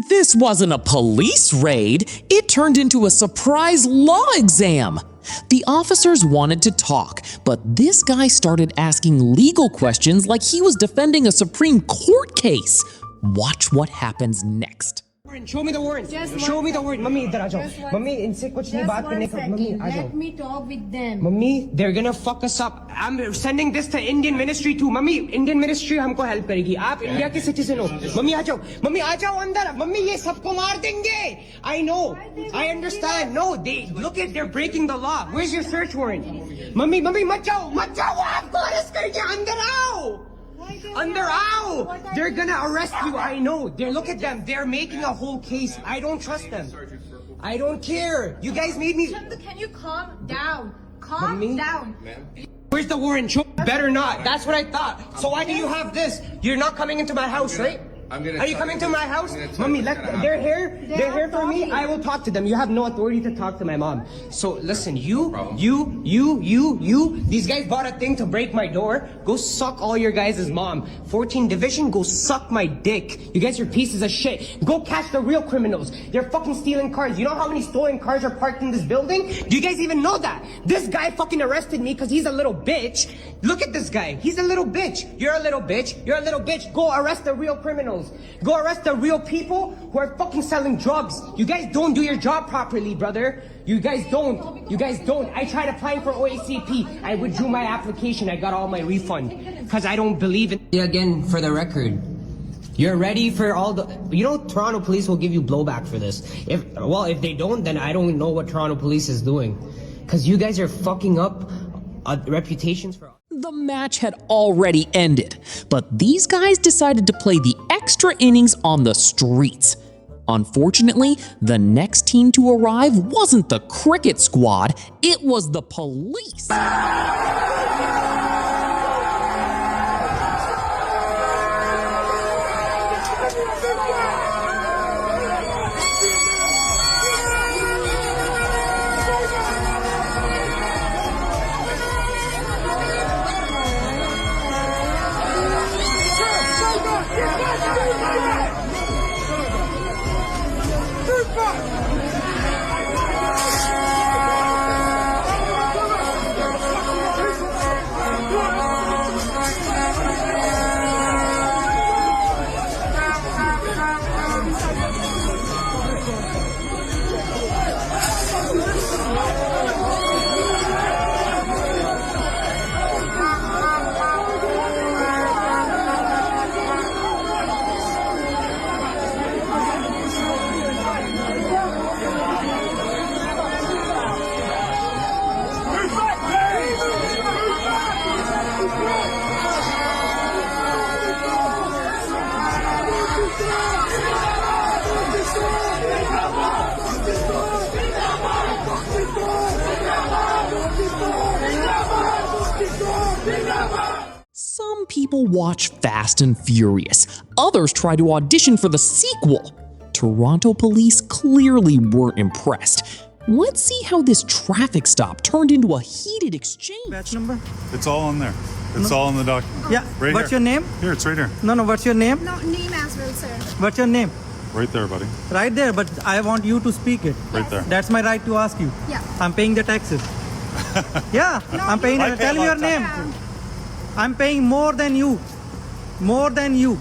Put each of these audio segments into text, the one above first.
This wasn't a police raid, it turned into a surprise law exam. The officers wanted to talk, but this guy started asking legal questions like he was defending a Supreme Court case. Watch what happens next. Show me the warrant. Show me the warrant. Mummy, idhar aa jao. Mummy, inse kuch nahi baat karne ka. Mummy, aa jao. Let me talk with them. Mummy, they're gonna fuck us up. I'm sending this to Indian ministry too. Mummy, Indian ministry हमको help करेगी. आप India के citizen हो. Mummy आ जाओ. Mummy आ जाओ अंदर. Mummy ये सबको मार देंगे. I know. I understand. No, look at they're breaking the law. Where's your search warrant? Mummy, मत जाओ. आपको arrest करेंगे. अंदर आओ. Under ow! They're gonna arrest you, I know. Look at them, they're making a whole case. I don't trust them. I don't care. You guys made me. Can you calm down? Calm down. Where's the warrant? Better not. That's what I thought. So why do you have this? You're not coming into my house, right? Are you coming to my house? Mommy, they're here for me. I will talk to them. You have no authority to talk to my mom. So listen, you, these guys bought a thing to break my door. Go suck all your guys' mom. 14 division, go suck my dick. You guys are pieces of shit. Go catch the real criminals. They're fucking stealing cars. You know how many stolen cars are parked in this building? Do you guys even know that? This guy fucking arrested me because he's a little bitch. Look at this guy. He's a little bitch. You're a little bitch. You're a little bitch. Go arrest the real criminals. Go arrest the real people who are fucking selling drugs. You guys don't do your job properly, brother. You guys don't. I tried applying for OACP. I withdrew my application. I got all my refund because I don't believe in. Again, for the record, you're ready for all the. You know, Toronto police will give you blowback for this. If they don't, then I don't know what Toronto police is doing, because you guys are fucking up reputations for. The match had already ended, but these guys decided to play the extra innings on the streets. Unfortunately, the next team to arrive wasn't the cricket squad, it was the police. Some people watch Fast and Furious. Others try to audition for the sequel. Toronto police clearly weren't impressed. Let's see how this traffic stop turned into a heated exchange. Batch number? It's all on there. It's all in the document. Yeah. Right What's here. your name? Here, it's right here. No, what's your name? No, name as well, sir. What's your name? Right there, buddy. Right there, but I want you to speak it. Right there. That's my right to ask you. Yeah. I'm paying the taxes. Yeah, I'm paying. I pay Tell a me lot your of name. Yeah. I'm paying more than you. More than you.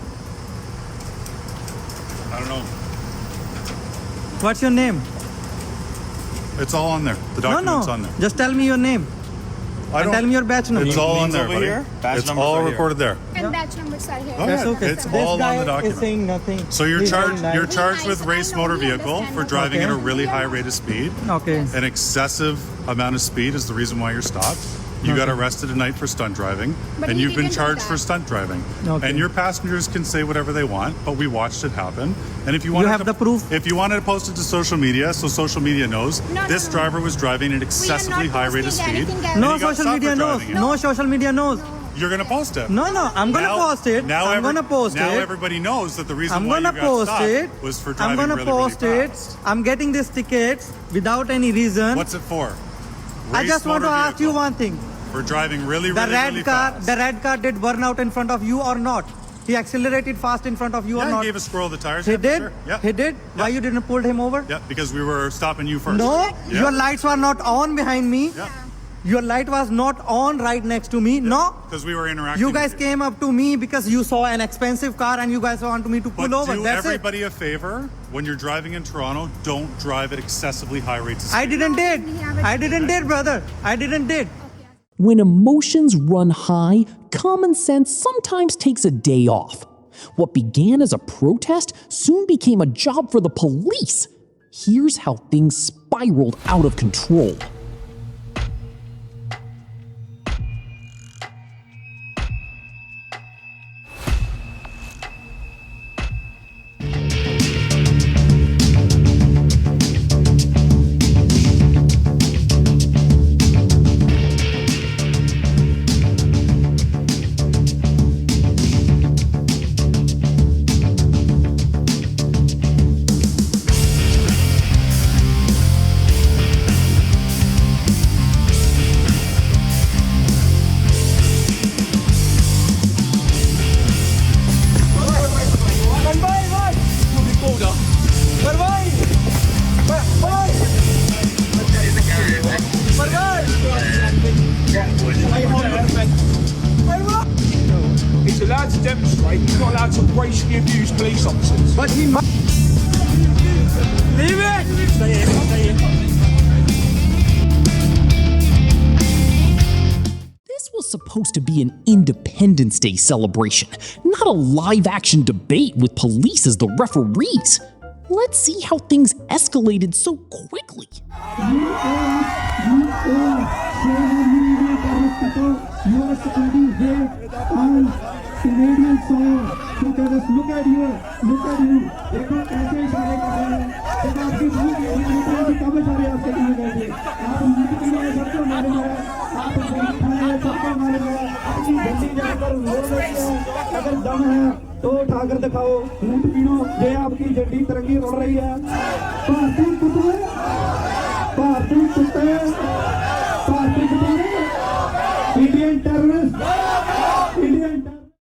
I don't know. What's your name? It's all on there. The document's on there. Just tell me your name. I don't. Tell me your batch number. It's all on Name's there, over buddy. here. Batch It's number's all right here. recorded there. And batch numbers are here. Oh, That's yeah. okay. It's This all guy on the document. is saying nothing. So you're He's charged. very You're nice. charged with race motor we vehicle understand for that. driving at a Okay. really high rate of speed. Okay. An excessive amount of speed is the reason why you're stopped. You got arrested tonight for stunt driving, But and he you've been didn't do charged that. for stunt driving. Okay. And your passengers can say whatever they want, but we watched it happen. And if you want have the proof? if you wanted to post it to social media, so social media knows No, this no. driver was driving at excessively high rate of posting speed. anything else. and No he got social stopped media for knows. driving it. No social media knows. You're gonna post it. No, I'm gonna post it. I'm gonna post now it. everybody knows that the reason I'm why you gonna got post stopped it. was for I'm driving gonna really, post really it. fast. I'm getting these tickets without any reason. What's it for? I Race just want to motor ask you vehicle. one thing. For driving really, The really, red really car, fast. the red car did burn out in front of you or not? He accelerated fast in front of you or Yeah, not? he gave a squirrel the tires. He yeah, for did? Sure. Yeah. He did? Why you didn't pull him over? Yeah, because we were stopping you first. No, Yeah. your lights were not on behind me. Yeah. Your light was not on right next to me. No. Because we were interacting. You guys with came up to me because you saw an expensive car and you guys want me to pull But over. do That's it. everybody a favor. When you're driving in Toronto, don't drive at excessively high rates of speed. I didn't did. I didn't did, brother. I didn't did. When emotions run high, common sense sometimes takes a day off. What began as a protest soon became a job for the police. Here's how things spiraled out of control. He's allowed to demonstrate, he's not allowed to racially abuse police officers. But he must. Leave it! Stay here, stay here. This was supposed to be an Independence Day celebration, not a live-action debate with police as the referees. Let's see how things escalated so quickly. Canadian song. Look at us. Look at you. Look at you. देखो कैसे इशारे कर रहे हैं. देखो आपकी भूख है. ये कब इशारे आपके लिए कर रहे हैं. आप उनकी के लिए सबको मारेंगे. आप उनकी खाने सबको मारेंगे. अपनी गंदी जगह पर रोड रखिए. अगर दम है तो उठाकर दिखाओ. ऊँट पीनो. ये आपकी झंडी तिरंगी उड़ रही है. भारतीय कुत्ते. भारतीय कुत्ते. भारतीय कुत्ते. Indian terrorist.